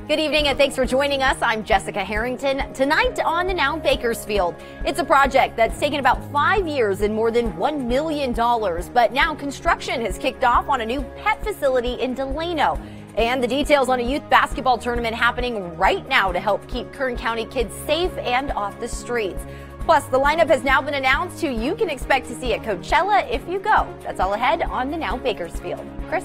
Good evening and thanks for joining us. I'm Jessica Harrington. Tonight on the Now Bakersfield. It's a project that's taken about 5 years and more than $1 million. But now construction has kicked off on a new pet facility in Delano. And the details on a youth basketball tournament happening right now to help keep Kern County kids safe and off the streets. Plus, the lineup has now been announced who you can expect to see at Coachella if you go. That's all ahead on the Now Bakersfield. Chris?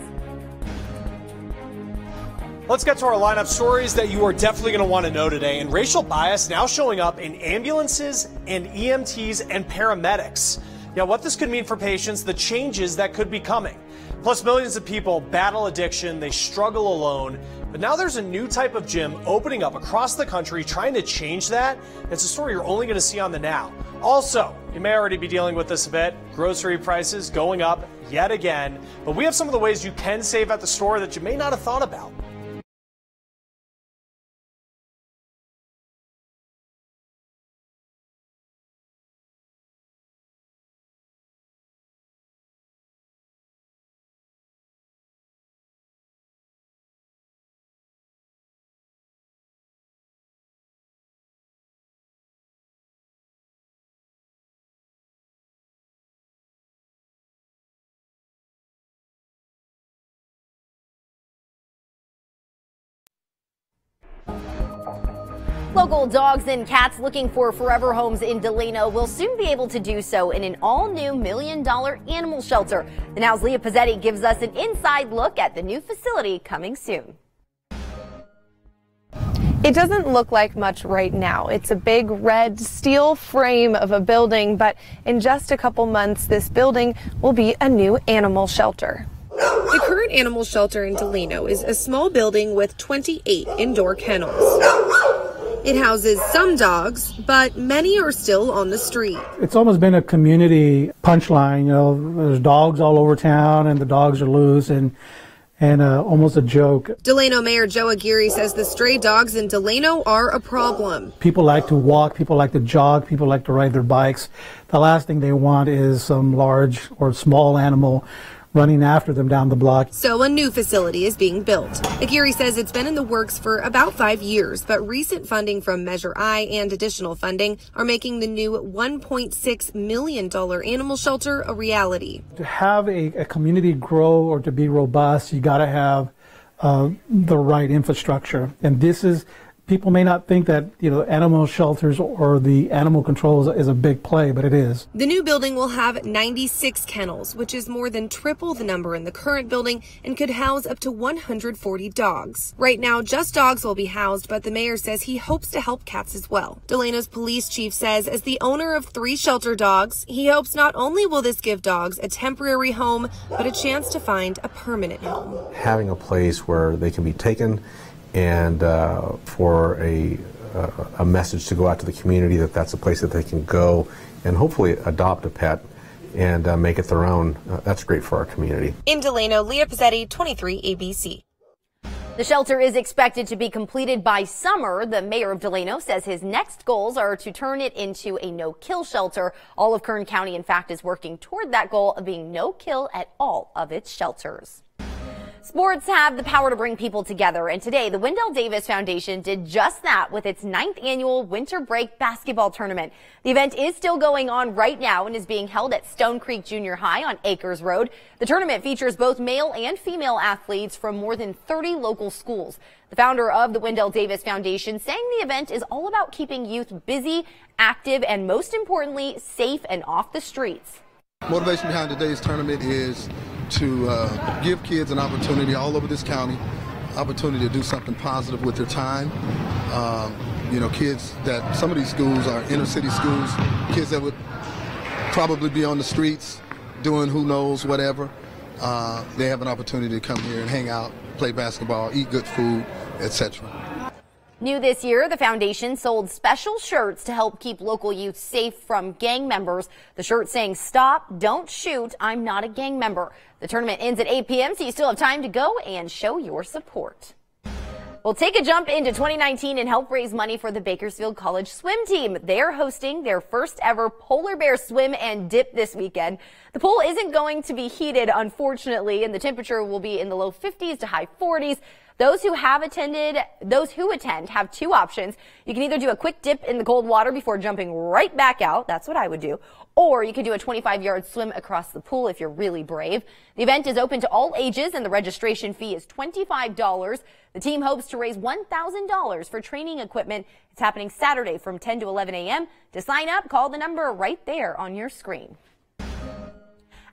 Let's get to our lineup stories that you are definitely going to want to know today. And racial bias now showing up in ambulances and EMTs and paramedics. Now, what this could mean for patients, the changes that could be coming. Plus, millions of people battle addiction. They struggle alone. But now there's a new type of gym opening up across the country trying to change that. It's a story you're only going to see on the Now. Also, you may already be dealing with this a bit. Grocery prices going up yet again. But we have some of the ways you can save at the store that you may not have thought about. Local dogs and cats looking for forever homes in Delano will soon be able to do so in an all-new $1 million animal shelter. The Now's Leah Pizzetti gives us an inside look at the new facility coming soon. It doesn't look like much right now. It's a big red steel frame of a building, but in just a couple months, this building will be a new animal shelter. The current animal shelter in Delano is a small building with 28 indoor kennels. It houses some dogs, but many are still on the street. It's almost been a community punchline. You know, there's dogs all over town and the dogs are loose and almost a joke. Delano Mayor Joe Aguirre says the stray dogs in Delano are a problem. People like to walk, people like to jog, people like to ride their bikes. The last thing they want is some large or small animal running after them down the block. So a new facility is being built. Aguirre says it's been in the works for about 5 years, but recent funding from Measure I and additional funding are making the new $1.6 million animal shelter a reality. To have a community grow or to be robust, you got to have the right infrastructure. And this is, people may not think that, you know, animal shelters or the animal control is a big play, but it is. The new building will have 96 kennels, which is more than triple the number in the current building and could house up to 140 dogs. Right now, just dogs will be housed, but the mayor says he hopes to help cats as well. Delano's police chief says as the owner of 3 shelter dogs, he hopes not only will this give dogs a temporary home, but a chance to find a permanent home. Having a place where they can be taken and for a message to go out to the community that that's a place that they can go and hopefully adopt a pet and make it their own. That's great for our community. In Delano, Leah Pizzetti, 23 ABC. The shelter is expected to be completed by summer. The mayor of Delano says his next goals are to turn it into a no-kill shelter. All of Kern County, in fact, is working toward that goal of being no-kill at all of its shelters. Sports have the power to bring people together, and today the Wendell Davis Foundation did just that with its 9th annual winter break basketball tournament. The event is still going on right now and is being held at Stone Creek Junior High on Acres Road. The tournament features both male and female athletes from more than 30 local schools. The founder of the Wendell Davis Foundation saying the event is all about keeping youth busy, active, and most importantly, safe and off the streets. Motivation behind today's tournament is to give kids an opportunity all over this county, opportunity to do something positive with their time. You know, kids that some of these schools are inner city schools, kids that would probably be on the streets doing who knows whatever. They have an opportunity to come here and hang out, play basketball, eat good food, etc. New this year, the foundation sold special shirts to help keep local youth safe from gang members. The shirt saying, "Stop, don't shoot, I'm not a gang member." The tournament ends at 8 p.m., so you still have time to go and show your support. We'll take a jump into 2019 and help raise money for the Bakersfield College swim team. They're hosting their first ever polar bear swim and dip this weekend. The pool isn't going to be heated, unfortunately, and the temperature will be in the low 50s to high 40s. Those who attend have two options. You can either do a quick dip in the cold water before jumping right back out. That's what I would do. Or you could do a 25-yard swim across the pool if you're really brave. The event is open to all ages and the registration fee is $25. The team hopes to raise $1,000 for training equipment. It's happening Saturday from 10 to 11 a.m. To sign up, call the number right there on your screen.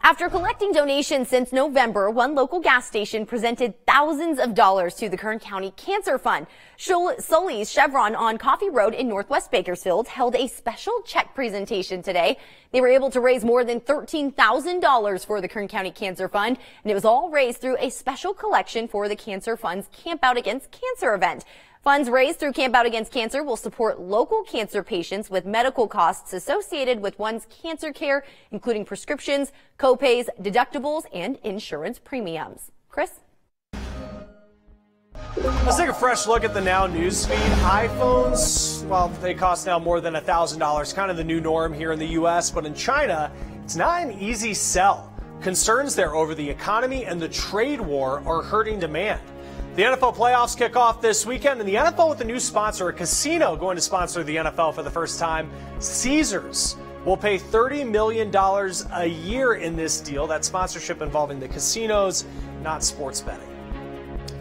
After collecting donations since November, one local gas station presented thousands of dollars to the Kern County Cancer Fund. Sully's Chevron on Coffee Road in Northwest Bakersfield held a special check presentation today. They were able to raise more than $13,000 for the Kern County Cancer Fund, and it was all raised through a special collection for the Cancer Fund's Camp Out Against Cancer event. Funds raised through Camp Out Against Cancer will support local cancer patients with medical costs associated with one's cancer care, including prescriptions, copays, deductibles, and insurance premiums. Chris? Let's take a fresh look at the Now newsfeed. iPhones, well, they cost now more than $1,000, kind of the new norm here in the U.S., but in China, it's not an easy sell. Concerns there over the economy and the trade war are hurting demand. The NFL playoffs kick off this weekend, and the NFL with a new sponsor, a casino going to sponsor the NFL for the first time. Caesars will pay $30 million a year in this deal. That sponsorship involving the casinos, not sports betting.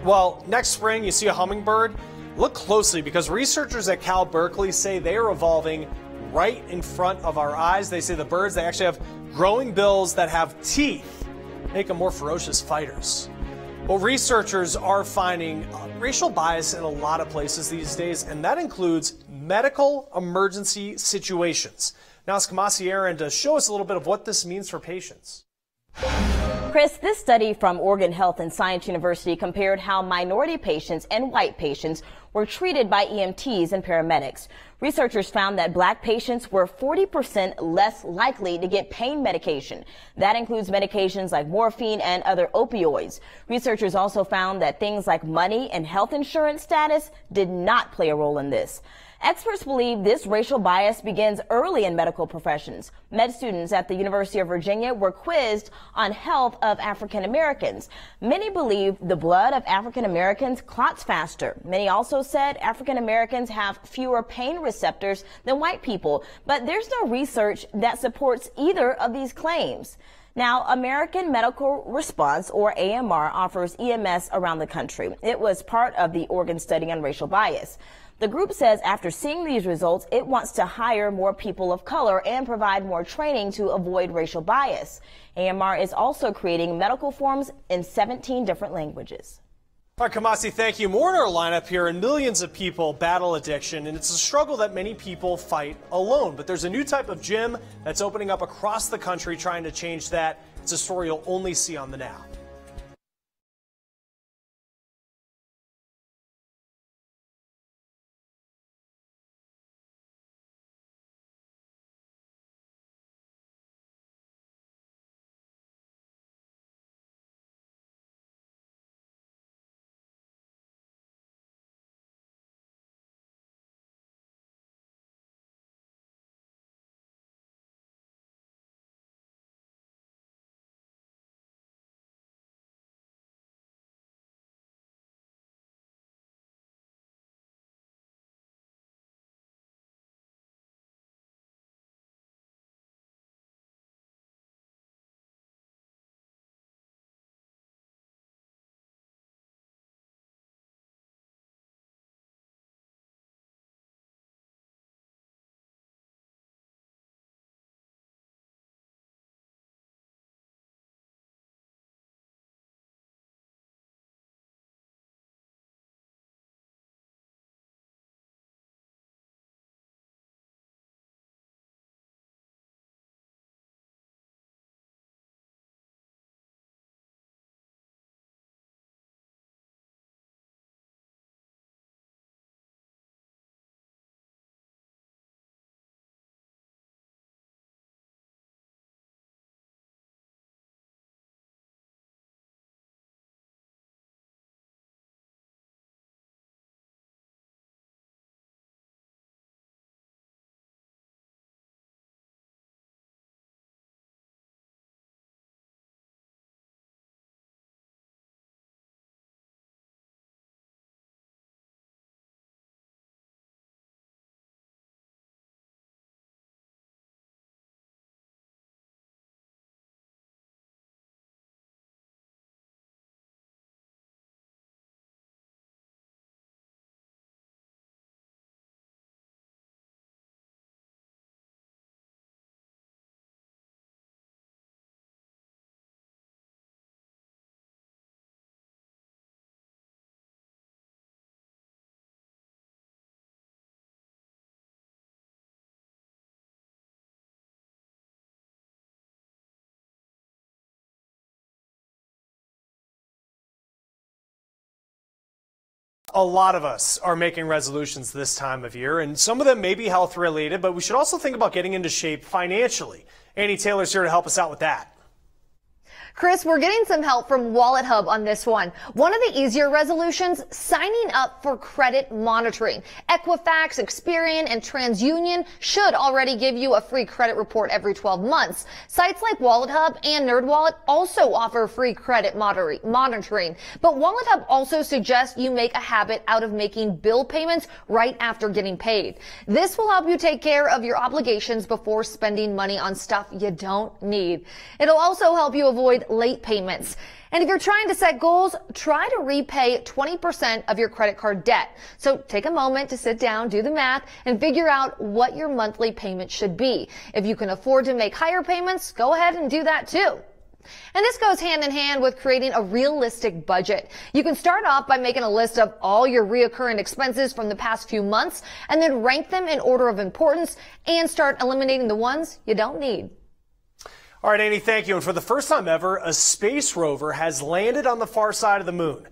Well, next spring, you see a hummingbird. Look closely because researchers at Cal Berkeley say they are evolving right in front of our eyes. They say the birds, they actually have growing bills that have teeth, make them more ferocious fighters. Well, researchers are finding racial bias in a lot of places these days, and that includes medical emergency situations. Now it's Kamasi Aaron to show us a little bit of what this means for patients. Chris, this study from Oregon Health and Science University compared how minority patients and white patients were treated by EMTs and paramedics. Researchers found that black patients were 40% less likely to get pain medication. That includes medications like morphine and other opioids. Researchers also found that things like money and health insurance status did not play a role in this. Experts believe this racial bias begins early in medical professions. Med students at the University of Virginia were quizzed on health of African Americans. Many believe the blood of African Americans clots faster. Many also said African Americans have fewer pain receptors than white people, but there's no research that supports either of these claims. Now, American Medical Response, or AMR, offers EMS around the country. It was part of the Oregon study on racial bias. The group says after seeing these results, it wants to hire more people of color and provide more training to avoid racial bias. AMR is also creating medical forms in 17 different languages. All right, Kamasi, thank you. More in our lineup here, and millions of people battle addiction, and it's a struggle that many people fight alone. But there's a new type of gym that's opening up across the country trying to change that. It's a story you'll only see on the Now. A lot of us are making resolutions this time of year, and some of them may be health related, but we should also think about getting into shape financially. Annie Taylor's here to help us out with that. Chris, we're getting some help from Wallet Hub on this one. One of the easier resolutions, signing up for credit monitoring. Equifax, Experian, and TransUnion should already give you a free credit report every 12 months. Sites like Wallet Hub and NerdWallet also offer free credit monitoring. But Wallet Hub also suggests you make a habit out of making bill payments right after getting paid. This will help you take care of your obligations before spending money on stuff you don't need. It'll also help you avoid late payments. And if you're trying to set goals, try to repay 20% of your credit card debt. So take a moment to sit down, do the math, and figure out what your monthly payment should be. If you can afford to make higher payments, go ahead and do that too. And this goes hand in hand with creating a realistic budget. You can start off by making a list of all your reoccurring expenses from the past few months and then rank them in order of importance and start eliminating the ones you don't need. All right, Annie, thank you. And for the first time ever, a space rover has landed on the far side of the moon.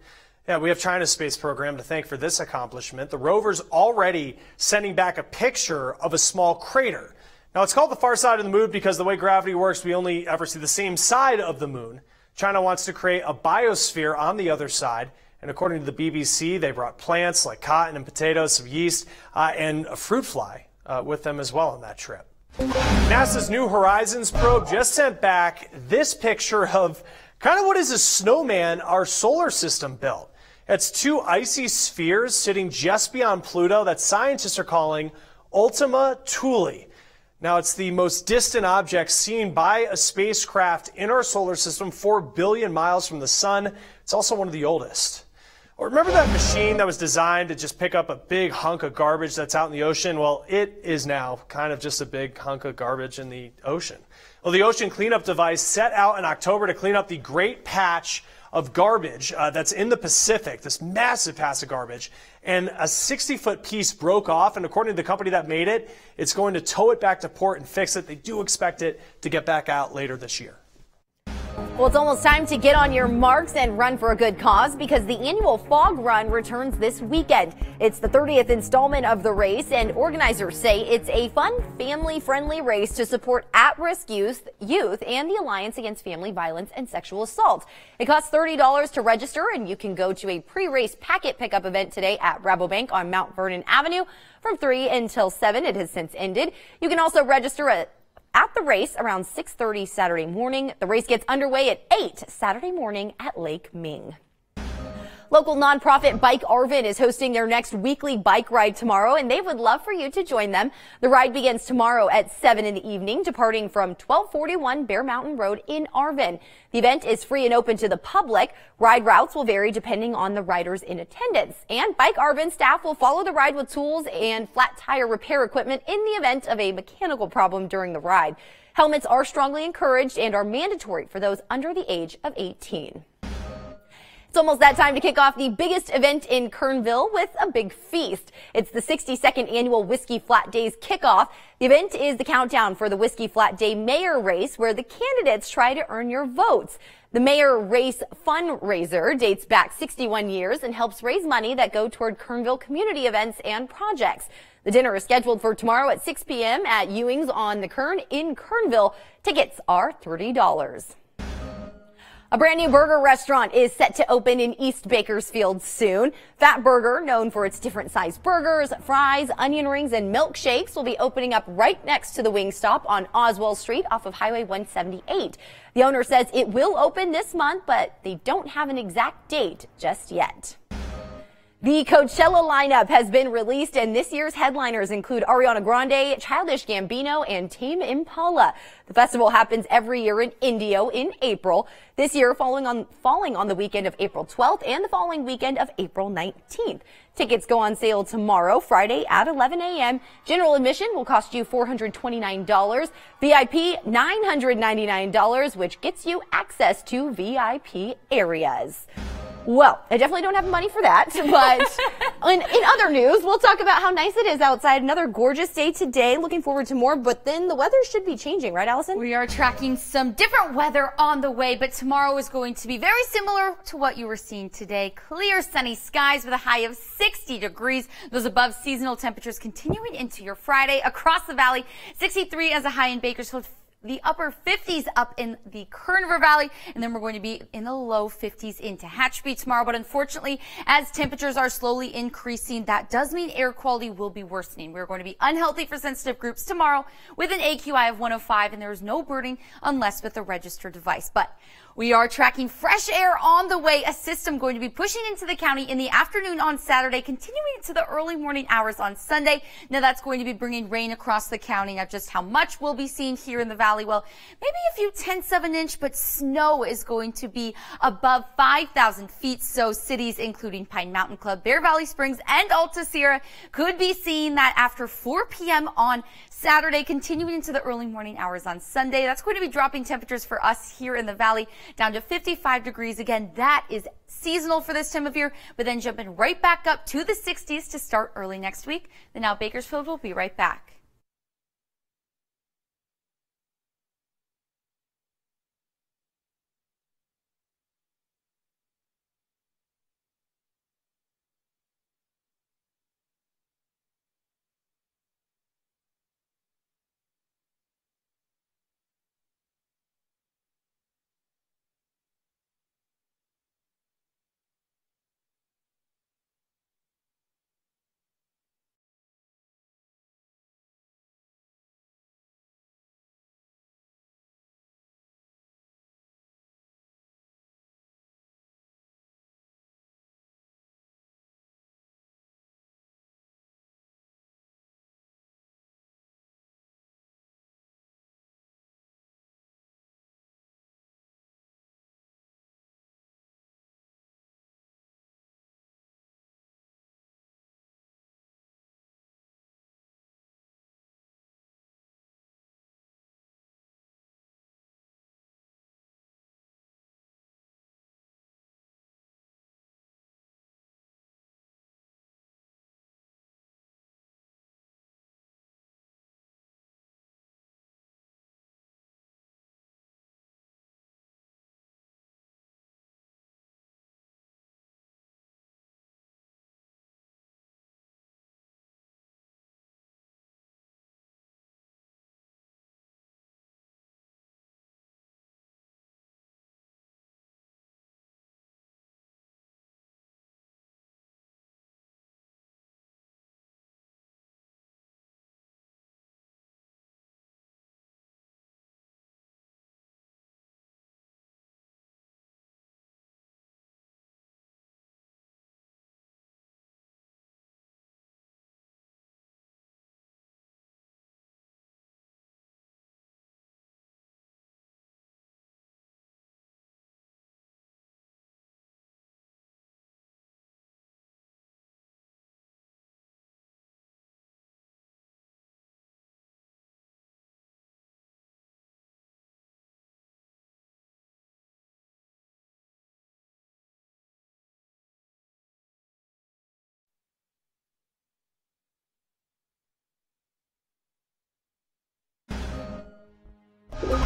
Yeah, we have China's space program to thank for this accomplishment. The rover's already sending back a picture of a small crater. Now, it's called the far side of the moon because the way gravity works, we only ever see the same side of the moon. China wants to create a biosphere on the other side. And according to the BBC, they brought plants like cotton and potatoes, some yeast, and a fruit fly with them as well on that trip. NASA's New Horizons probe just sent back this picture of kind of what is a snowman our solar system built. It's two icy spheres sitting just beyond Pluto that scientists are calling Ultima Thule. Now, it's the most distant object seen by a spacecraft in our solar system, 4 billion miles from the sun. It's also one of the oldest. Or remember that machine that was designed to just pick up a big hunk of garbage that's out in the ocean? Well, it is now kind of just a big hunk of garbage in the ocean. Well, the ocean cleanup device set out in October to clean up the great patch of garbage that's in the Pacific, this massive patch of garbage. And a 60-foot piece broke off, and according to the company that made it, it's going to tow it back to port and fix it. They do expect it to get back out later this year. Well, it's almost time to get on your marks and run for a good cause because the annual Fog Run returns this weekend. It's the 30th installment of the race, and organizers say it's a fun, family-friendly race to support at-risk youth and the Alliance Against Family Violence and Sexual Assault. It costs $30 to register, and you can go to a pre-race packet pickup event today at Rabobank on Mount Vernon Avenue from 3 until 7. It has since ended. You can also register at the race around 6:30 Saturday morning. The race gets underway at 8 Saturday morning at Lake Ming. Local nonprofit Bike Arvin is hosting their next weekly bike ride tomorrow, and they would love for you to join them. The ride begins tomorrow at 7 in the evening, departing from 1241 Bear Mountain Road in Arvin. The event is free and open to the public. Ride routes will vary depending on the riders in attendance. And Bike Arvin staff will follow the ride with tools and flat tire repair equipment in the event of a mechanical problem during the ride. Helmets are strongly encouraged and are mandatory for those under the age of 18. It's almost that time to kick off the biggest event in Kernville with a big feast. It's the 62nd annual Whiskey Flat Days kickoff. The event is the countdown for the Whiskey Flat Day Mayor Race, where the candidates try to earn your votes. The Mayor Race fundraiser dates back 61 years and helps raise money that go toward Kernville community events and projects. The dinner is scheduled for tomorrow at 6 p.m. at Ewing's on the Kern in Kernville. Tickets are $30. A brand new burger restaurant is set to open in East Bakersfield soon. Fat Burger, known for its different sized burgers, fries, onion rings, and milkshakes, will be opening up right next to the Wingstop on Oswald Street off of Highway 178. The owner says it will open this month, but they don't have an exact date just yet. The Coachella lineup has been released, and this year's headliners include Ariana Grande, Childish Gambino, and Tame Impala. The festival happens every year in Indio in April. This year falling on the weekend of April 12th and the following weekend of April 19th. Tickets go on sale tomorrow, Friday at 11 a.m. General admission will cost you $429. VIP $999, which gets you access to VIP areas. Well, I definitely don't have money for that, but in other news, we'll talk about how nice it is outside. Another gorgeous day today. Looking forward to more, but then the weather should be changing, right, Allison? We are tracking some different weather on the way, but tomorrow is going to be very similar to what you were seeing today. Clear, sunny skies with a high of 60 degrees. Those above seasonal temperatures continuing into your Friday. Across the valley, 63 as a high in Bakersfield. The upper 50s up in the Kern River Valley, and then we're going to be in the low 50s into Hatchby tomorrow. But unfortunately, as temperatures are slowly increasing, that does mean air quality will be worsening. We're going to be unhealthy for sensitive groups tomorrow with an AQI of 105, and there is no burning unless with a registered device. But we are tracking fresh air on the way, a system going to be pushing into the county in the afternoon on Saturday, continuing into the early morning hours on Sunday. Now that's going to be bringing rain across the county. Now just how much we'll be seeing here in the valley, well, maybe a few tenths of an inch, but snow is going to be above 5,000 feet. So cities including Pine Mountain Club, Bear Valley Springs, and Alta Sierra could be seeing that after 4 p.m. on Saturday, continuing into the early morning hours on Sunday. That's going to be dropping temperatures for us here in the valley down to 55 degrees. Again, that is seasonal for this time of year, but then jumping right back up to the 60s to start early next week. Then now Bakersfield will be right back.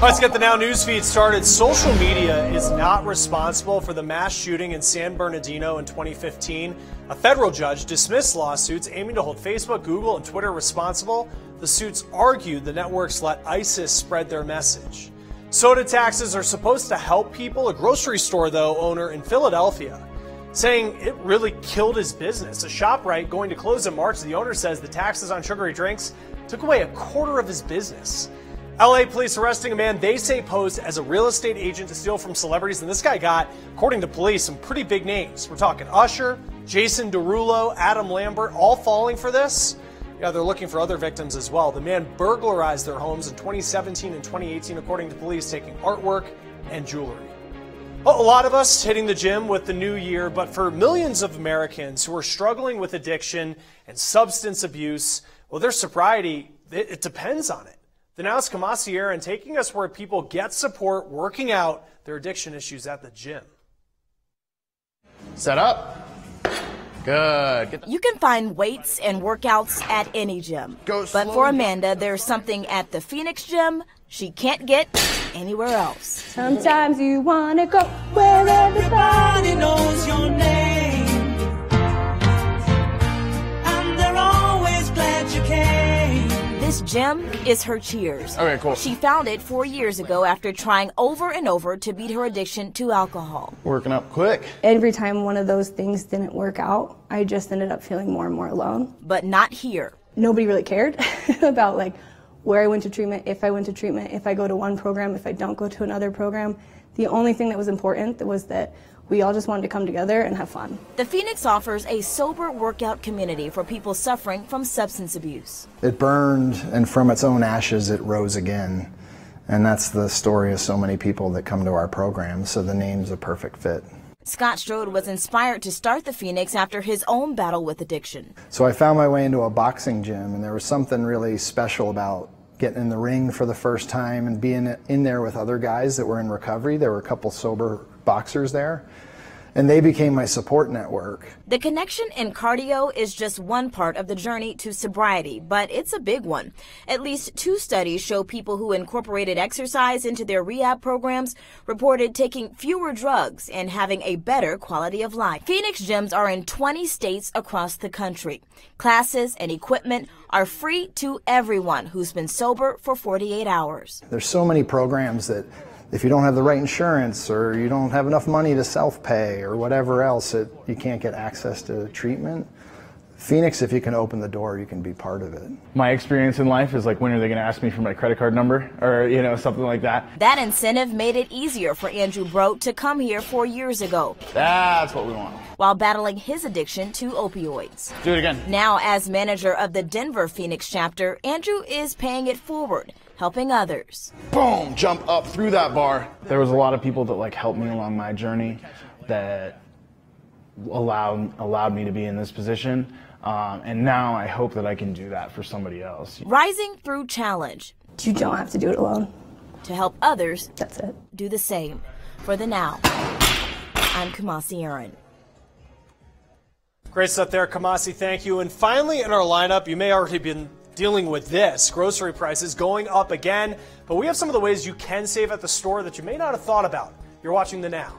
Let's get the Now News feed started. Social media is not responsible for the mass shooting in San Bernardino in 2015. A federal judge dismissed lawsuits aiming to hold Facebook, Google, and Twitter responsible. The suits argued the networks let ISIS spread their message. Soda taxes are supposed to help people. A grocery store, though, owner in Philadelphia saying it really killed his business. A ShopRite going to close in March. The owner says the taxes on sugary drinks took away a quarter of his business. LA police arresting a man they say posed as a real estate agent to steal from celebrities. And this guy got, according to police, some pretty big names. We're talking Usher, Jason Derulo, Adam Lambert, all falling for this. Yeah, they're looking for other victims as well. The man burglarized their homes in 2017 and 2018, according to police, taking artwork and jewelry. Well, a lot of us hitting the gym with the new year, but for millions of Americans who are struggling with addiction and substance abuse, well, their sobriety, it depends on it. The Now's Kamasi and taking us where people get support working out their addiction issues at the gym. Set up. Good. You can find weights and workouts at any gym. Go but slow. for Amanda, there's something at the Phoenix gym she can't get anywhere else. Sometimes you wanna go where everybody knows your name, and they're always glad you came. This gym is her Cheers. Okay, cool. She found it 4 years ago after trying over and over to beat her addiction to alcohol. Working up quick. Every time one of those things didn't work out, I just ended up feeling more and more alone. But not here. Nobody really cared about like where I went to treatment, if I went to treatment, if I go to one program, if I don't go to another program. The only thing that was important was that we all just wanted to come together and have fun. The Phoenix offers a sober workout community for people suffering from substance abuse. It burned, and from its own ashes it rose again. And that's the story of so many people that come to our program, so the name's a perfect fit. Scott Strode was inspired to start the Phoenix after his own battle with addiction. So I found my way into a boxing gym, and there was something really special about getting in the ring for the first time and being in there with other guys that were in recovery. There were a couple sober boxers there, and they became my support network. The connection in cardio is just one part of the journey to sobriety, but it's a big one. At least 2 studies show people who incorporated exercise into their rehab programs reported taking fewer drugs and having a better quality of life. Phoenix gyms are in 20 states across the country. Classes and equipment are free to everyone who's been sober for 48 hours. There's so many programs that if you don't have the right insurance or you don't have enough money to self-pay or whatever else, you can't get access to treatment. Phoenix, if you can open the door, you can be part of it. My experience in life is like, when are they going to ask me for my credit card number, or something like that. That incentive made it easier for Andrew Brote to come here 4 years ago. That's what we want. While battling his addiction to opioids. Do it again. Now, as manager of the Denver Phoenix chapter, Andrew is paying it forward, helping others. Boom, jump up through that bar. There was a lot of people that helped me along my journey that allowed me to be in this position. And now I hope that I can do that for somebody else. Rising through challenge. You don't have to do it alone. To help others. That's it. Do the same. For the Now, I'm Kamasi Aaron. Great stuff there, Kamasi. Thank you. And finally in our lineup, you may already been dealing with this. Grocery prices going up again. But we have some of the ways you can save at the store that you may not have thought about. You're watching The Now.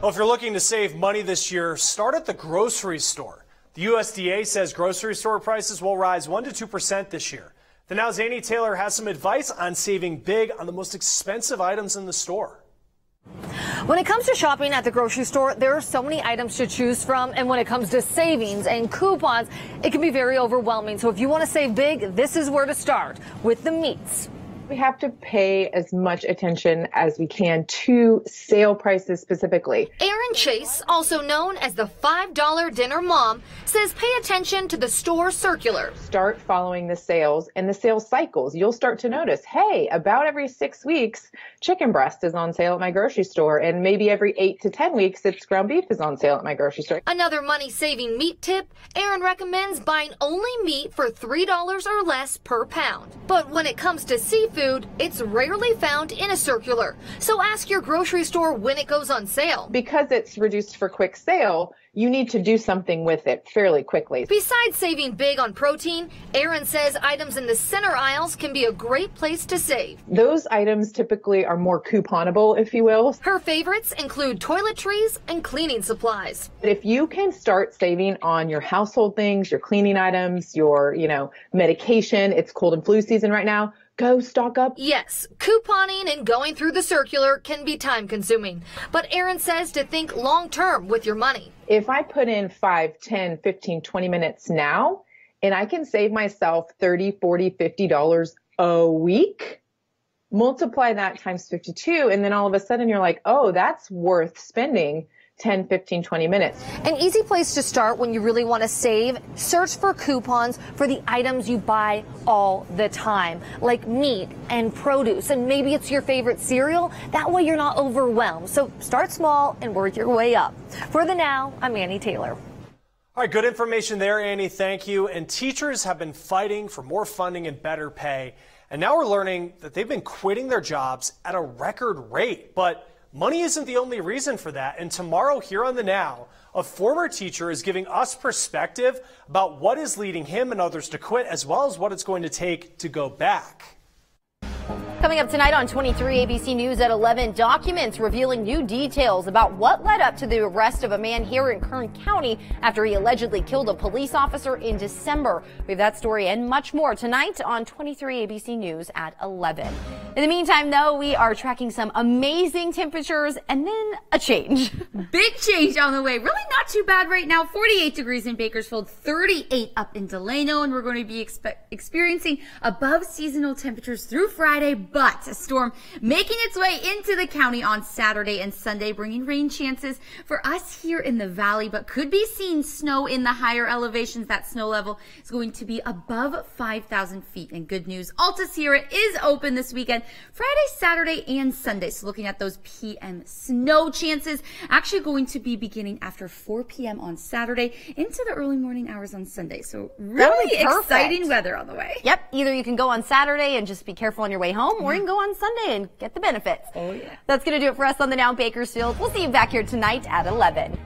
Well, if you're looking to save money this year, start at the grocery store. The USDA says grocery store prices will rise 1% to 2% this year. The Now's Annie Taylor has some advice on saving big on the most expensive items in the store. When it comes to shopping at the grocery store, there are so many items to choose from. And when it comes to savings and coupons, it can be very overwhelming. So if you want to save big, this is where to start, with the meats. We have to pay as much attention as we can to sale prices specifically. Erin Chase, also known as the $5 dinner mom, says pay attention to the store circular. Start following the sales and the sales cycles. You'll start to notice, hey, about every 6 weeks, chicken breast is on sale at my grocery store, and maybe every 8 to 10 weeks, it's ground beef is on sale at my grocery store. Another money-saving meat tip, Erin recommends buying only meat for $3 or less per pound. But when it comes to seafood, it's rarely found in a circular. So ask your grocery store when it goes on sale. Because it's reduced for quick sale, you need to do something with it fairly quickly. Besides saving big on protein, Erin says items in the center aisles can be a great place to save. Those items typically are more couponable, if you will. Her favorites include toiletries and cleaning supplies. If you can start saving on your household things, your cleaning items, your, medication, it's cold and flu season right now, go stock up. Yes, couponing and going through the circular can be time consuming, but Erin says to think long term with your money. If I put in 5, 10, 15, 20 minutes now, and I can save myself $30, $40, $50 a week, multiply that times 52, and then all of a sudden you're like, oh, that's worth spending 10, 15, 20 minutes. An easy place to start when you really want to save, search for coupons for the items you buy all the time, like meat and produce, and maybe it's your favorite cereal. That way you're not overwhelmed. So start small and work your way up. For the Now, I'm Annie Taylor. All right, good information there, Annie. Thank you. And teachers have been fighting for more funding and better pay. And now we're learning that they've been quitting their jobs at a record rate. But money isn't the only reason for that. And tomorrow here on The Now, a former teacher is giving us perspective about what is leading him and others to quit, as well as what it's going to take to go back. Coming up tonight on 23 ABC News at 11, documents revealing new details about what led up to the arrest of a man here in Kern County after he allegedly killed a police officer in December. We have that story and much more tonight on 23 ABC News at 11. In the meantime, though, we are tracking some amazing temperatures and then a change. Big change on the way. Really not too bad right now. 48 degrees in Bakersfield, 38 up in Delano, and we're going to be experiencing above seasonal temperatures through Friday, but a storm making its way into the county on Saturday and Sunday, bringing rain chances for us here in the valley, but could be seeing snow in the higher elevations. That snow level is going to be above 5,000 feet. And good news, Alta Sierra is open this weekend, Friday, Saturday, and Sunday. So looking at those PM snow chances, actually going to be beginning after 4 p.m. on Saturday into the early morning hours on Sunday. So really exciting weather on the way. Yep, either you can go on Saturday and just be careful on your way home, or you can go on Sunday and get the benefits. Oh, yeah. That's going to do it for us on The Now in Bakersfield. We'll see you back here tonight at 11.